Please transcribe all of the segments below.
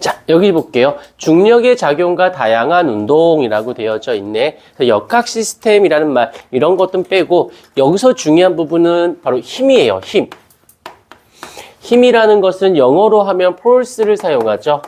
자, 여기 볼게요. 중력의 작용과 다양한 운동이라고 되어져 있네. 역학 시스템이라는 말, 이런 것도 빼고, 여기서 중요한 부분은 바로 힘이에요, 힘. 힘이라는 것은 영어로 하면 force를 사용하죠.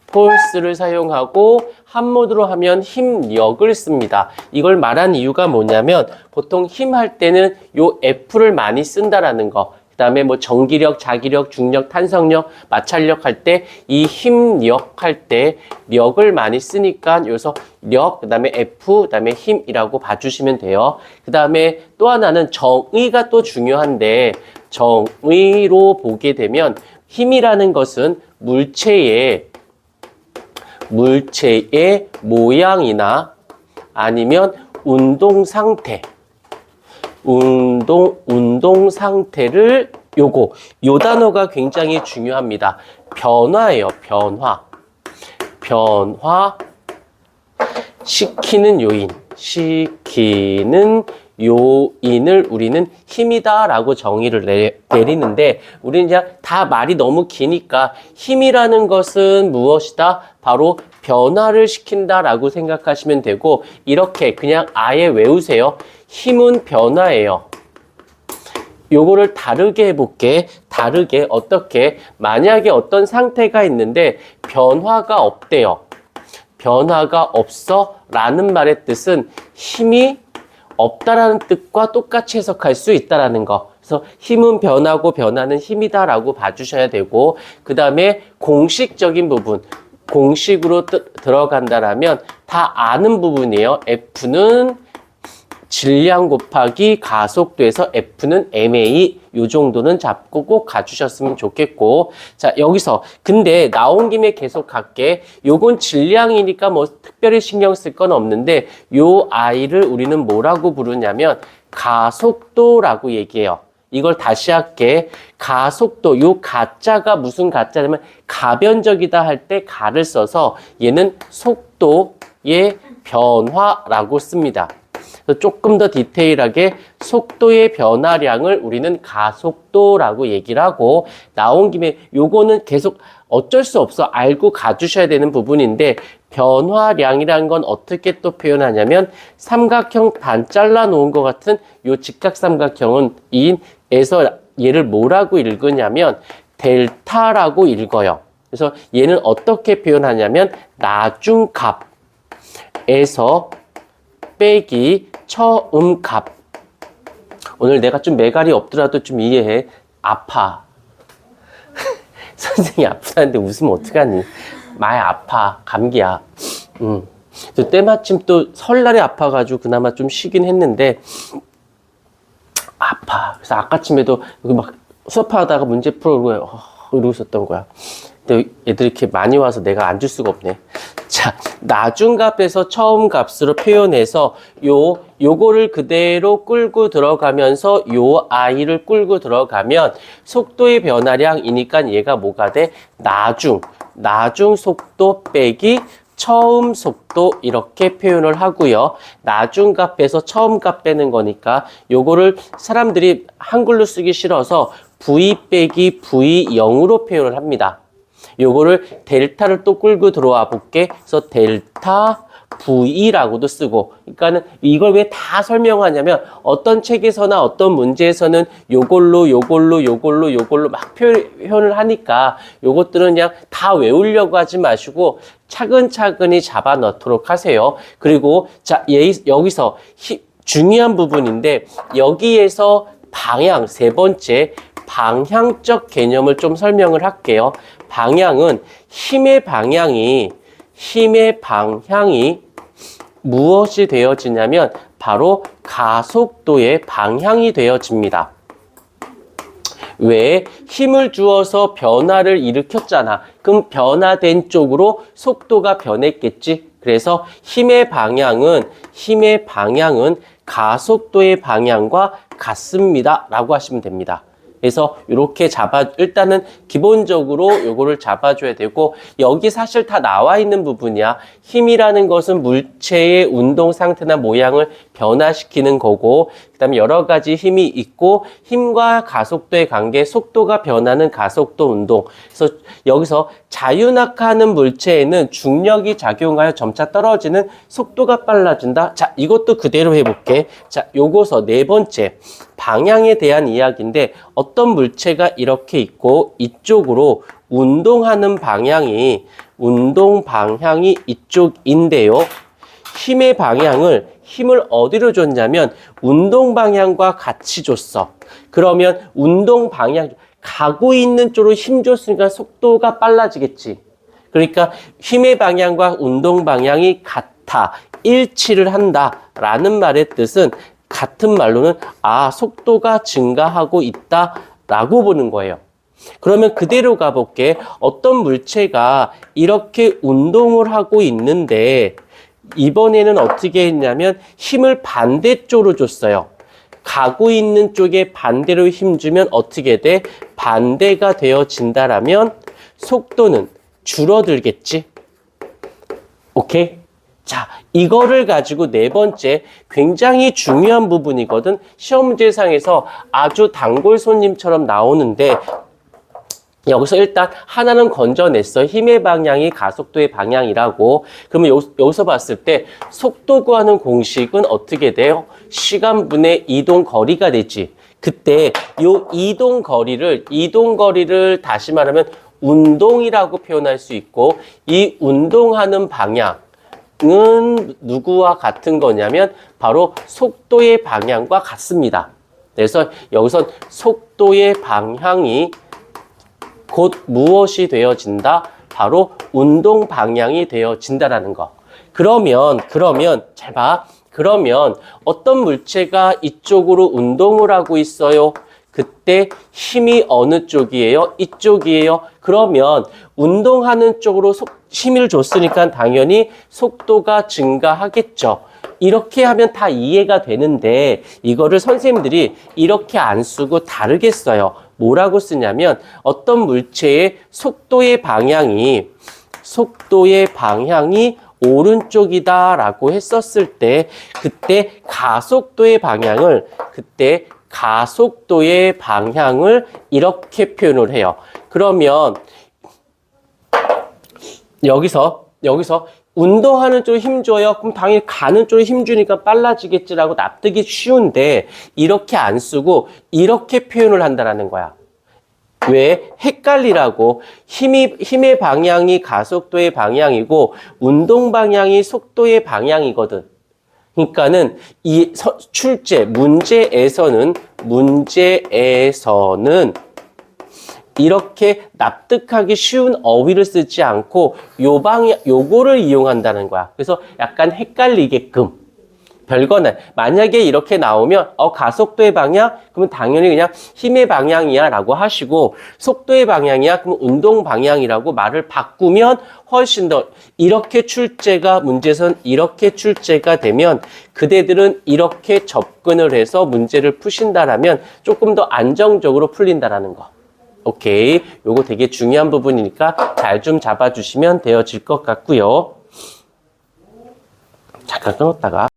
force를 사용하고, 한문으로 하면 힘력을 씁니다. 이걸 말한 이유가 뭐냐면, 보통 힘 할 때는 요 F를 많이 쓴다라는 거. 그 다음에 뭐 전기력, 자기력, 중력, 탄성력, 마찰력 할 때 이 힘력 할 때 력을 많이 쓰니까 여기서 력, 그 다음에 F, 그 다음에 힘이라고 봐주시면 돼요. 그 다음에 또 하나는 정의가 또 중요한데 정의로 보게 되면 힘이라는 것은 물체의 모양이나 아니면 운동 상태, 운동 상태를 요 단어가 굉장히 중요합니다. 변화예요, 변화 시키는 요인을 우리는 힘이다라고 정의를 내리는데 우리는 그냥 다 말이 너무 기니까 힘이라는 것은 무엇이다? 바로 변화를 시킨다라고 생각하시면 되고 이렇게 그냥 아예 외우세요. 힘은 변화예요. 요거를 다르게 해볼게. 다르게 어떻게? 만약에 어떤 상태가 있는데 변화가 없대요. 변화가 없어 라는 말의 뜻은 힘이 없다라는 뜻과 똑같이 해석할 수 있다라는 거. 그래서 힘은 변하고 변화는 힘이다라고 봐주셔야 되고 그 다음에 공식적인 부분. 공식으로 들어간다라면 다 아는 부분이에요. F는 질량 곱하기 가속도에서 F는 ma 요 정도는 잡고 꼭 가주셨으면 좋겠고 자 여기서 근데 나온 김에 계속 갈게 요건 질량이니까 뭐 특별히 신경 쓸 건 없는데 요 아이를 우리는 뭐라고 부르냐면 가속도라고 얘기해요. 이걸 다시 할게. 가속도, 요 가짜가 무슨 가짜냐면 가변적이다 할 때 가를 써서 얘는 속도의 변화라고 씁니다. 조금 더 디테일하게 속도의 변화량을 우리는 가속도라고 얘기를 하고 나온 김에 요거는 계속 어쩔 수 없어 알고 가주셔야 되는 부분인데 변화량이라는 건 어떻게 또 표현하냐면 삼각형 반 잘라 놓은 것 같은 요 직각삼각형은 에서 얘를 뭐라고 읽으냐면 델타라고 읽어요. 그래서 얘는 어떻게 표현하냐면 나중값에서 빼기 처음값. 오늘 내가 좀 매갈이 없더라도 좀 이해해. 아파. 선생님이 아프다는데 웃으면 어떡하니? 많이 아파. 감기야. 또 때마침 또 설날에 아파가지고 그나마 좀 쉬긴 했는데 아파. 그래서 아까쯤에도 여기 막 수업하다가 문제 풀고 이러고 있었던 거야. 근데 애들이 이렇게 많이 와서 내가 안 줄 수가 없네. 자, 나중값에서 처음값으로 표현해서 요거를 그대로 끌고 들어가면서 요 아이를 끌고 들어가면 속도의 변화량이니까 얘가 뭐가 돼? 나중 속도 빼기 처음 속도 이렇게 표현을 하고요. 나중값에서 처음값 빼는 거니까 요거를 사람들이 한글로 쓰기 싫어서 V 빼기 V0으로 표현을 합니다. 요거를 델타를 또 끌고 들어와 볼게. 그래서 델타 V라고도 쓰고. 그러니까는 이걸 왜 다 설명하냐면 어떤 책에서나 어떤 문제에서는 요걸로 막 표현을 하니까 요것들은 그냥 다 외우려고 하지 마시고 차근차근히 잡아 넣도록 하세요. 그리고 자, 여기서 중요한 부분인데 여기에서 방향 세 번째 방향적 개념을 좀 설명을 할게요. 방향은 힘의 방향이 무엇이 되어지냐면 바로 가속도의 방향이 되어집니다. 왜? 힘을 주어서 변화를 일으켰잖아. 그럼 변화된 쪽으로 속도가 변했겠지. 그래서 힘의 방향은 가속도의 방향과 같습니다. 라고 하시면 됩니다. 그래서 이렇게 일단은 기본적으로 요거를 잡아줘야 되고, 여기 사실 다 나와 있는 부분이야. 힘이라는 것은 물체의 운동 상태나 모양을 변화시키는 거고, 그 그다음에 여러 가지 힘이 있고 힘과 가속도의 관계, 속도가 변하는 가속도 운동. 그래서 여기서 자유낙하하는 물체에는 중력이 작용하여 점차 떨어지는 속도가 빨라진다. 자, 이것도 그대로 해볼게. 자, 요거서 네 번째 방향에 대한 이야기인데 어떤 물체가 이렇게 있고 이쪽으로 운동 방향이 이쪽인데요. 힘을 어디로 줬냐면 운동 방향과 같이 줬어. 그러면 운동 방향 가고 있는 쪽으로 힘 줬으니까 속도가 빨라지겠지. 그러니까 힘의 방향과 운동 방향이 같아. 일치를 한다라는 말의 뜻은 같은 말로는 속도가 증가하고 있다라고 보는 거예요. 그러면 그대로 가볼게. 어떤 물체가 이렇게 운동을 하고 있는데 이번에는 어떻게 했냐면 힘을 반대쪽으로 줬어요. 가고 있는 쪽에 반대로 힘 주면 어떻게 돼? 반대가 되어진다라면 속도는 줄어들겠지. 오케이? 자, 이거를 가지고 네 번째 굉장히 중요한 부분이거든. 시험 문제상에서 아주 단골 손님처럼 나오는데 여기서 일단 하나는 건져냈어. 힘의 방향이 가속도의 방향이라고. 그러면 여기서 봤을 때 속도 구하는 공식은 어떻게 돼요? 시간분의 이동거리가 되지. 그때 요 이동거리를 다시 말하면 운동이라고 표현할 수 있고 이 운동하는 방향은 누구와 같은 거냐면 바로 속도의 방향과 같습니다. 그래서 여기서 속도의 방향이 곧 무엇이 되어진다? 바로 운동 방향이 되어진다라는 거. 그러면 잘 봐. 그러면 어떤 물체가 이쪽으로 운동을 하고 있어요? 그때 힘이 어느 쪽이에요? 이쪽이에요. 그러면 운동하는 쪽으로 힘을 줬으니까 당연히 속도가 증가하겠죠. 이렇게 하면 다 이해가 되는데 이거를 선생님들이 이렇게 안 쓰고 다르게 써요. 뭐라고 쓰냐면 어떤 물체의 속도의 방향이 오른쪽이다라고 했었을 때 그때 가속도의 방향을 이렇게 표현을 해요. 그러면 여기서 운동하는 쪽에 힘 줘요. 그럼 당연히 가는 쪽에 힘 주니까 빨라지겠지라고 납득이 쉬운데 이렇게 안 쓰고 이렇게 표현을 한다는 거야. 왜? 헷갈리라고. 힘의 방향이 가속도의 방향이고 운동 방향이 속도의 방향이거든. 그러니까는 이 문제에서는 이렇게 납득하기 쉬운 어휘를 쓰지 않고 요거를 이용한다는 거야. 그래서 약간 헷갈리게끔. 별거는 만약에 이렇게 나오면 가속도의 방향? 그러면 당연히 그냥 힘의 방향이야 라고 하시고 속도의 방향이야? 그럼 운동 방향이라고 말을 바꾸면 훨씬 더 이렇게 문제선 이렇게 출제가 되면 그대들은 이렇게 접근을 해서 문제를 푸신다라면 조금 더 안정적으로 풀린다라는 거. 오케이. 요거 되게 중요한 부분이니까 잘 좀 잡아주시면 되어질 것 같고요. 잠깐 끊었다가.